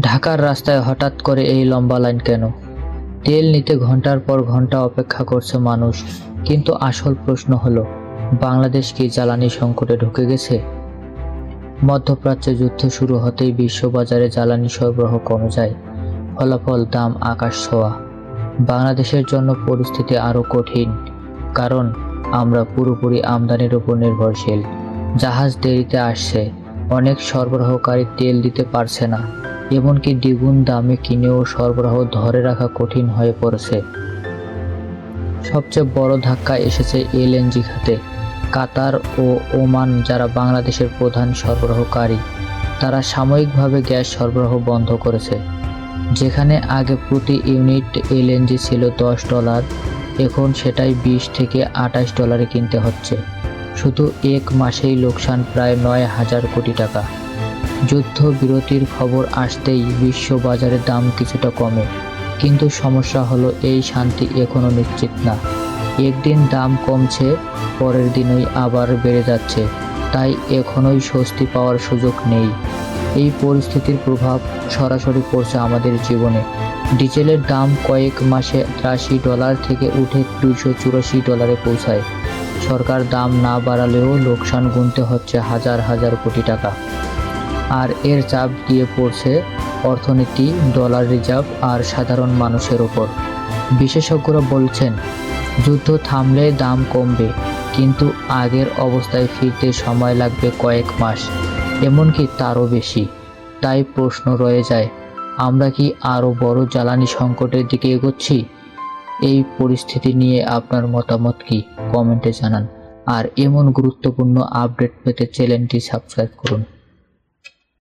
ঢাকার রাস্তায় হঠাৎ করে এই লম্বা লাইন কেন? তেল নিতে ঘন্টার পর ঘন্টা অপেক্ষা করছে মানুষ, কিন্তু আসল প্রশ্ন হলো, বাংলাদেশ কি জ্বালানি সংকটে ঢুকে গেছে? মধ্যপ্রাচ্যে যুদ্ধ শুরু হতেই বিশ্ববাজারে জ্বালানি সরবরাহ কমে যায়, ফলাফল দাম আকাশ ছোঁয়া। বাংলাদেশের জন্য পরিস্থিতি আরও কঠিন, কারণ আমরা পুরোপুরি আমদানির উপর নির্ভরশীল। জাহাজ দেরিতে আসছে, অনেক সরবরাহকারী তেল দিতে পারছে না, এমনকি দ্বিগুণ দামে কিনেও সরবরাহ ধরে রাখা কঠিন হয়ে পড়েছে। সবচেয়ে বড় ধাক্কা এসেছে এলএনজি খাতে। কাতার ও ওমান, যারা বাংলাদেশের প্রধান সরবরাহকারী, তারা সাময়িকভাবে গ্যাস সরবরাহ বন্ধ করেছে। যেখানে আগে প্রতি ইউনিট এলএনজি ছিল $10, এখন সেটাই $20 থেকে $28 কিনতে হচ্ছে। শুধু এক মাসেই লোকসান প্রায় 9,000 কোটি টাকা। যুদ্ধবিরতির খবর আসতেই বিশ্ব বাজারে দাম কিছুটা কমে, কিন্তু সমস্যা হলো এই শান্তি এখনও নিশ্চিত না। একদিন দাম কমছে, পরের দিনই আবার বেড়ে যাচ্ছে, তাই এখনোই স্বস্তি পাওয়ার সুযোগ নেই। এই পরিস্থিতির প্রভাব সরাসরি পড়ছে আমাদের জীবনে। ডিজেলের দাম কয়েক মাসে $83 থেকে উঠে $284 পৌঁছায়। সরকার দাম না বাড়ালেও লোকসান গুনতে হচ্ছে হাজার হাজার কোটি টাকা। আর এর চাপ গিয়ে পড়ছে অর্থনীতি, ডলার রিজার্ভ আর সাধারণ মানুষের ওপর। বিশেষজ্ঞরা বলছেন, যুদ্ধ থামলে দাম কমবে, কিন্তু আগের অবস্থায় ফিরতে সময় লাগবে কয়েক মাস, এমনকি তারও বেশি। তাই প্রশ্ন রয়ে যায়, আমরা কি আরও বড় জ্বালানি সংকটের দিকে এগোচ্ছি? এই পরিস্থিতি নিয়ে আপনার মতামত কি? কমেন্টে জানান। আর এমন গুরুত্বপূর্ণ আপডেট পেতে চ্যানেলটি সাবস্ক্রাইব করুন।